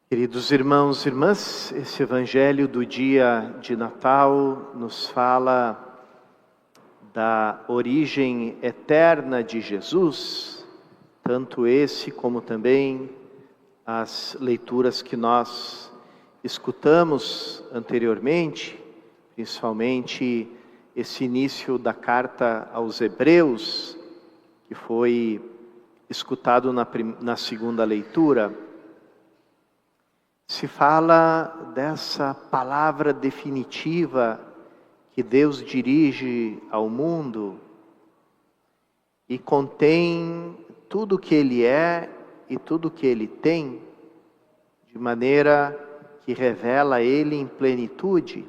Queridos irmãos e irmãs, esse evangelho do dia de Natal nos fala da origem eterna de Jesus, tanto esse como também as leituras que nós escutamos anteriormente, principalmente esse início da carta aos Hebreus, que foi escutado na segunda leitura. Se fala dessa palavra definitiva que Deus dirige ao mundo e contém tudo o que Ele é e tudo o que Ele tem, de maneira que revela Ele em plenitude.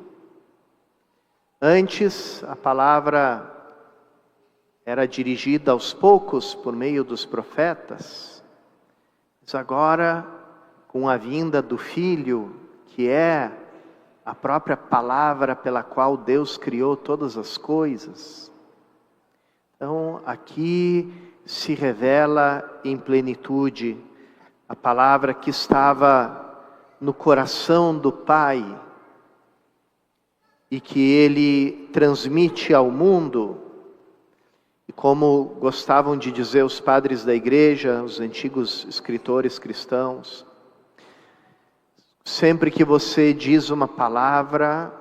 Antes, a palavra era dirigida aos poucos por meio dos profetas, mas agora, com a vinda do Filho, que é a própria palavra pela qual Deus criou todas as coisas. Então, aqui se revela em plenitude a palavra que estava no coração do Pai e que Ele transmite ao mundo. E como gostavam de dizer os padres da igreja, os antigos escritores cristãos, sempre que você diz uma palavra,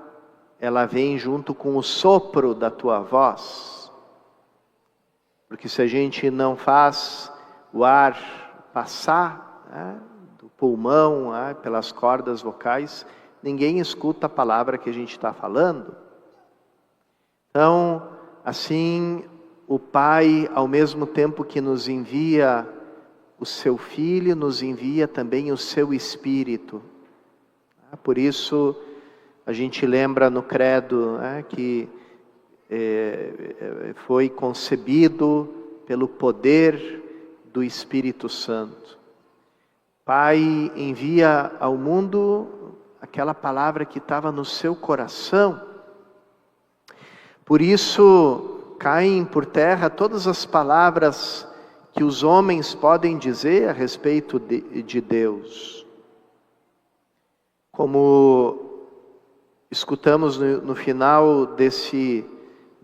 ela vem junto com o sopro da tua voz. Porque se a gente não faz o ar passar, do pulmão, pelas cordas vocais, ninguém escuta a palavra que a gente está falando. Então, assim, o Pai, ao mesmo tempo que nos envia o seu Filho, nos envia também o seu Espírito. Por isso, a gente lembra no credo que foi concebido pelo poder do Espírito Santo. Pai envia ao mundo aquela palavra que estava no seu coração. Por isso, caem por terra todas as palavras que os homens podem dizer a respeito de Deus. Como escutamos no final desse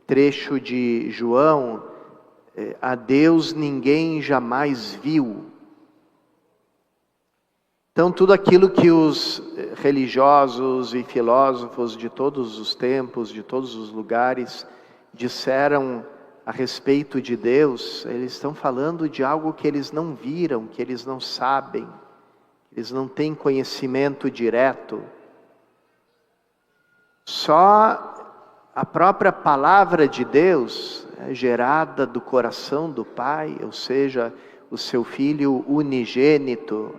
trecho de João, a Deus ninguém jamais viu. Então tudo aquilo que os religiosos e filósofos de todos os tempos, de todos os lugares, disseram a respeito de Deus, eles estão falando de algo que eles não viram, que eles não sabem. Eles não têm conhecimento direto. Só a própria palavra de Deus é gerada do coração do Pai, ou seja, o seu Filho unigênito.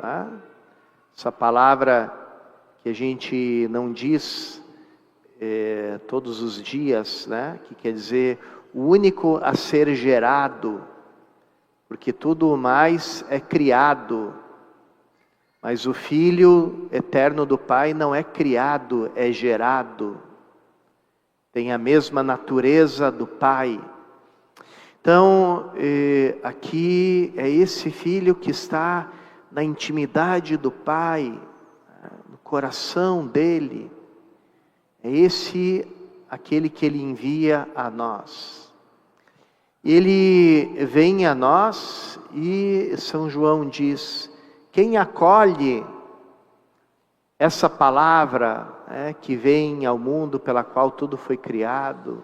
Essa palavra que a gente não diz todos os dias, que quer dizer o único a ser gerado, porque tudo mais é criado. Mas o Filho eterno do Pai não é criado, é gerado. Tem a mesma natureza do Pai. Então, aqui é esse Filho que está na intimidade do Pai, no coração dele. É esse aquele que Ele envia a nós. Ele vem a nós e São João diz: quem acolhe essa palavra que vem ao mundo pela qual tudo foi criado,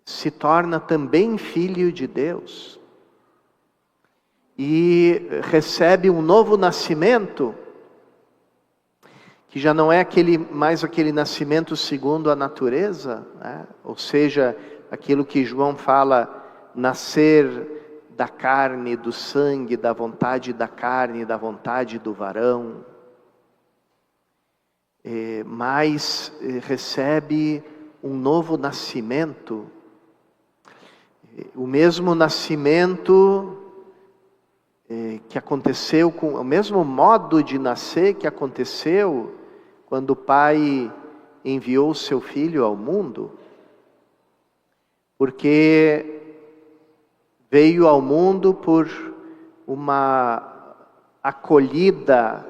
se torna também filho de Deus. E recebe um novo nascimento, que já não é mais aquele nascimento segundo a natureza, ou seja, aquilo que João fala, nascer da carne, do sangue, da vontade da carne, da vontade do varão, mas recebe um novo nascimento, o mesmo nascimento que aconteceu, com o mesmo modo de nascer que aconteceu quando o Pai enviou o seu Filho ao mundo, porque veio ao mundo por uma acolhida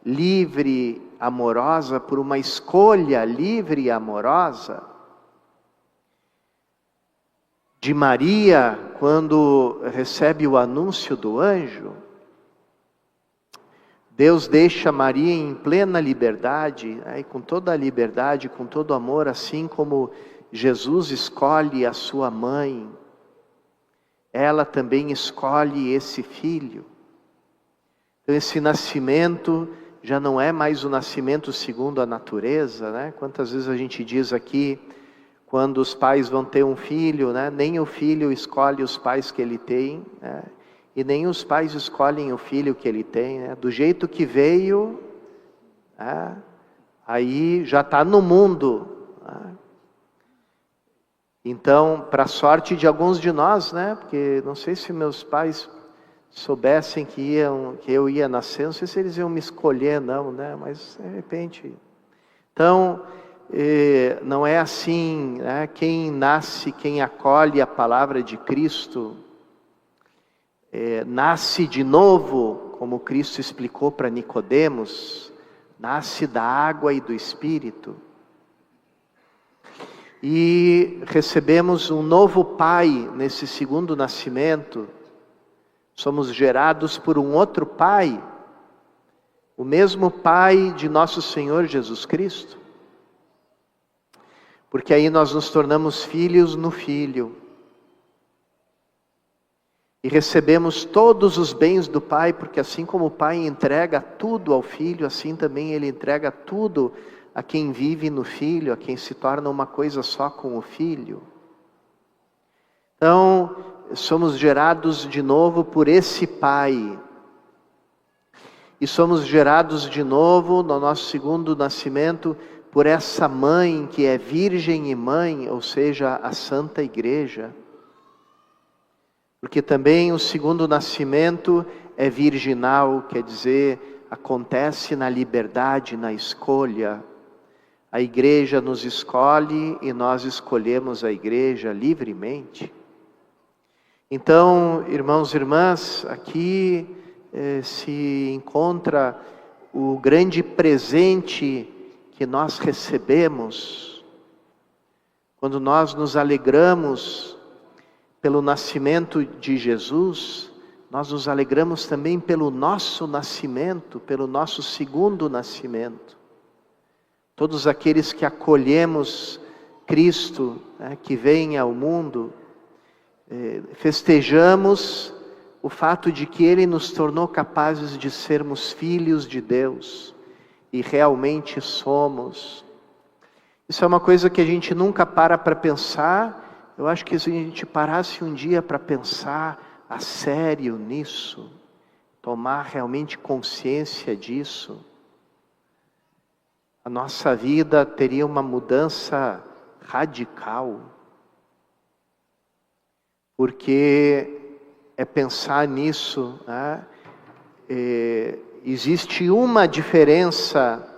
livre, amorosa, por uma escolha livre e amorosa, de Maria, quando recebe o anúncio do anjo, Deus deixa Maria em plena liberdade, com toda a liberdade, com todo o amor, assim como Jesus escolhe a sua mãe, ela também escolhe esse filho. Então esse nascimento já não é mais o nascimento segundo a natureza, né? Quantas vezes a gente diz aqui, quando os pais vão ter um filho, né? Nem o filho escolhe os pais que ele tem, né? E nem os pais escolhem o filho que ele tem, né? Do jeito que veio, né? Aí já está no mundo, né? Então, para a sorte de alguns de nós, né? Porque não sei se meus pais soubessem que eu ia nascer, não sei se eles iam me escolher, não, né? Mas de repente. Então, não é assim, né? Quem nasce, quem acolhe a palavra de Cristo, nasce de novo, como Cristo explicou para Nicodemos, nasce da água e do Espírito. E recebemos um novo Pai nesse segundo nascimento, somos gerados por um outro Pai, o mesmo Pai de nosso Senhor Jesus Cristo, porque aí nós nos tornamos filhos no Filho, e recebemos todos os bens do Pai, porque assim como o Pai entrega tudo ao Filho, assim também Ele entrega tudo a quem vive no Filho, a quem se torna uma coisa só com o Filho. Então, somos gerados de novo por esse Pai. E somos gerados de novo, no nosso segundo nascimento, por essa Mãe que é Virgem e Mãe, ou seja, a Santa Igreja. Porque também o segundo nascimento é virginal, quer dizer, acontece na liberdade, na escolha. A igreja nos escolhe e nós escolhemos a igreja livremente. Então, irmãos e irmãs, aqui se encontra o grande presente que nós recebemos, quando nós nos alegramos pelo nascimento de Jesus, nós nos alegramos também pelo nosso nascimento, pelo nosso segundo nascimento. Todos aqueles que acolhemos Cristo, que vem ao mundo, festejamos o fato de que Ele nos tornou capazes de sermos filhos de Deus, e realmente somos. Isso é uma coisa que a gente nunca para pensar. Eu acho que se a gente parasse um dia para pensar a sério nisso, tomar realmente consciência disso, a nossa vida teria uma mudança radical. Porque é pensar nisso, né? Existe uma diferença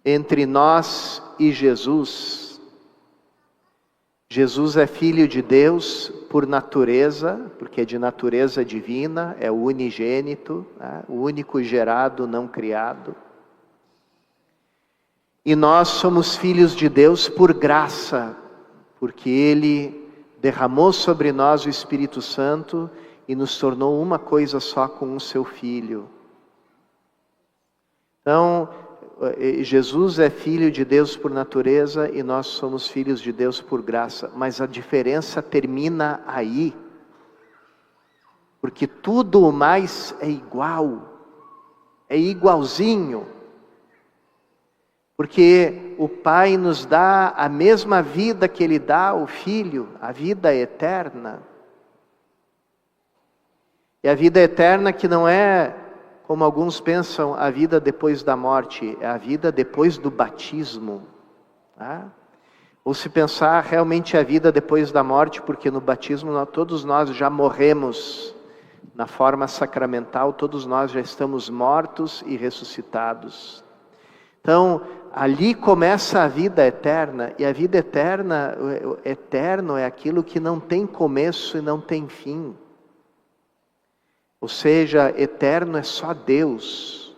entre nós e Jesus. Jesus é Filho de Deus por natureza, porque é de natureza divina, é o unigênito, né? O único gerado, não criado. E nós somos filhos de Deus por graça, porque Ele derramou sobre nós o Espírito Santo e nos tornou uma coisa só com o Seu Filho. Então, Jesus é Filho de Deus por natureza e nós somos filhos de Deus por graça. Mas a diferença termina aí. Porque tudo o mais é igual. É igualzinho. Porque o Pai nos dá a mesma vida que Ele dá ao Filho, a vida eterna. E a vida eterna que não é, como alguns pensam, a vida depois da morte, é a vida depois do batismo. Tá? Ou se pensar realmente a vida depois da morte, porque no batismo todos nós já morremos na forma sacramental, todos nós já estamos mortos e ressuscitados. Então, ali começa a vida eterna, e a vida eterna, o eterno é aquilo que não tem começo e não tem fim. Ou seja, eterno é só Deus.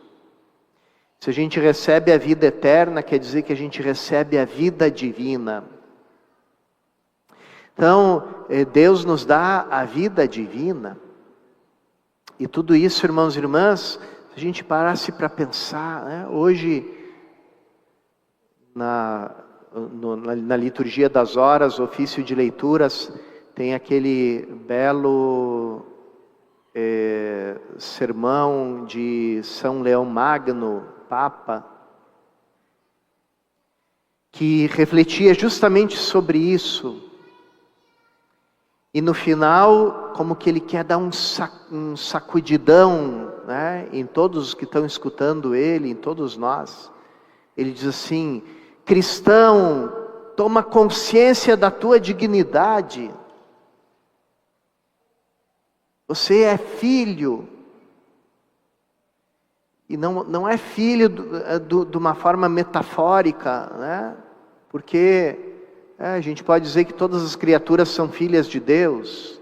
Se a gente recebe a vida eterna, quer dizer que a gente recebe a vida divina. Então, Deus nos dá a vida divina. E tudo isso, irmãos e irmãs, se a gente parasse para pensar, né? Hoje, na liturgia das horas, ofício de leituras, tem aquele belo sermão de São Leão Magno, Papa, que refletia justamente sobre isso. E no final, como que ele quer dar um sacudidão, né, em todos os que estão escutando ele, em todos nós. Ele diz assim: cristão, toma consciência da tua dignidade. Você é filho. E não é filho de uma forma metafórica, né? Porque a gente pode dizer que todas as criaturas são filhas de Deus.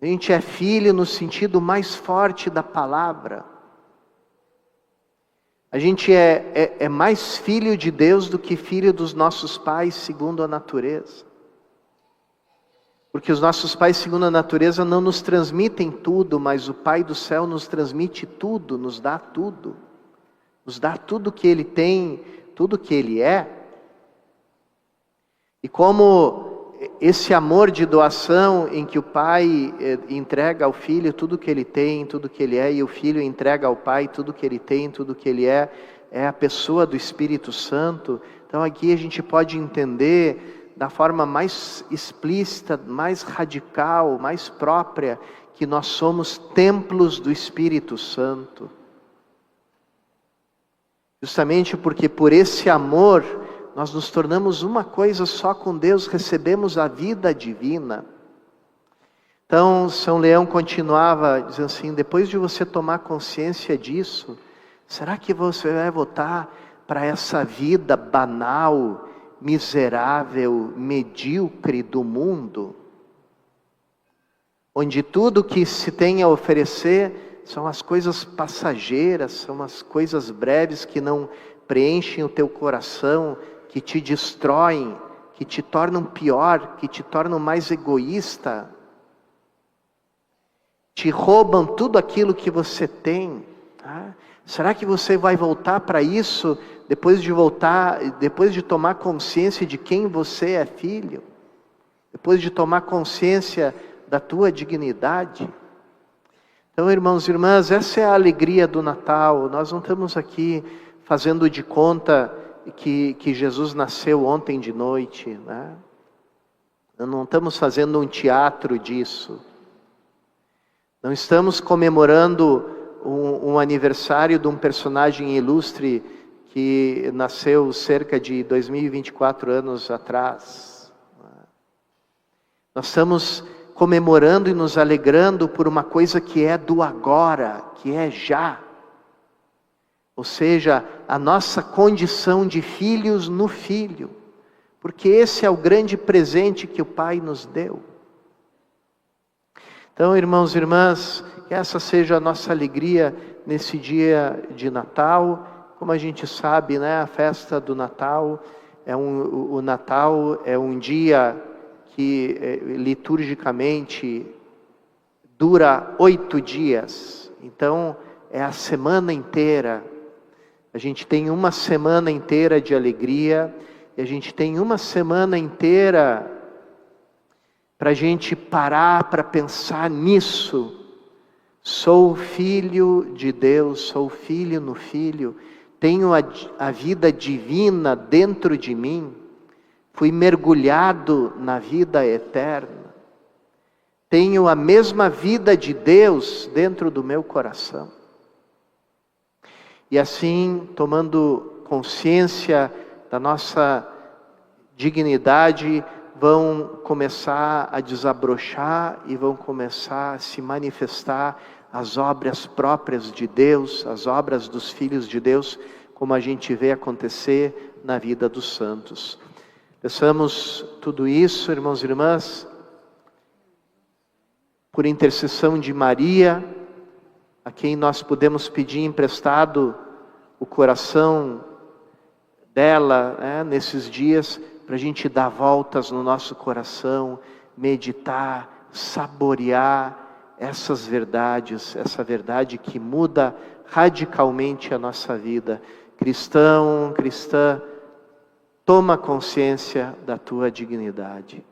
A gente é filho no sentido mais forte da palavra. A gente é mais filho de Deus do que filho dos nossos pais segundo a natureza. Porque os nossos pais segundo a natureza não nos transmitem tudo, mas o Pai do céu nos transmite tudo, nos dá tudo. Nos dá tudo que Ele tem, tudo que Ele é. E como esse amor de doação em que o pai entrega ao filho tudo que ele tem, tudo que ele é, e o filho entrega ao pai tudo que ele tem, tudo que ele é a pessoa do Espírito Santo. Então aqui a gente pode entender da forma mais explícita, mais radical, mais própria, que nós somos templos do Espírito Santo. Justamente porque por esse amor nós nos tornamos uma coisa só com Deus, recebemos a vida divina. Então São Leão continuava dizendo assim: depois de você tomar consciência disso, será que você vai voltar para essa vida banal, miserável, medíocre do mundo? Onde tudo que se tem a oferecer são as coisas passageiras, são as coisas breves que não preenchem o teu coração, que te destroem, que te tornam pior, que te tornam mais egoísta, te roubam tudo aquilo que você tem. Será que você vai voltar para isso depois de tomar consciência de quem você é filho? Depois de tomar consciência da tua dignidade? Então, irmãos e irmãs, essa é a alegria do Natal. Nós não estamos aqui fazendo de conta que Jesus nasceu ontem de noite, né? Não estamos fazendo um teatro disso. Não estamos comemorando um aniversário de um personagem ilustre que nasceu cerca de 2024 anos atrás. Nós estamos comemorando e nos alegrando por uma coisa que é do agora, que é já. Ou seja, a nossa condição de filhos no Filho. Porque esse é o grande presente que o Pai nos deu. Então, irmãos e irmãs, que essa seja a nossa alegria nesse dia de Natal. Como a gente sabe, né, a festa do Natal, o Natal é um dia que liturgicamente dura 8 dias. Então, é a semana inteira. A gente tem uma semana inteira de alegria, e a gente tem uma semana inteira para a gente parar para pensar nisso. Sou filho de Deus, sou filho no Filho, tenho a vida divina dentro de mim, fui mergulhado na vida eterna, tenho a mesma vida de Deus dentro do meu coração. E assim, tomando consciência da nossa dignidade, vão começar a desabrochar e vão começar a se manifestar as obras próprias de Deus, as obras dos filhos de Deus, como a gente vê acontecer na vida dos santos. Peçamos tudo isso, irmãos e irmãs, por intercessão de Maria, a quem nós podemos pedir emprestado o coração dela, né, nesses dias, para a gente dar voltas no nosso coração, meditar, saborear essas verdades, essa verdade que muda radicalmente a nossa vida. Cristão, cristã, toma consciência da tua dignidade.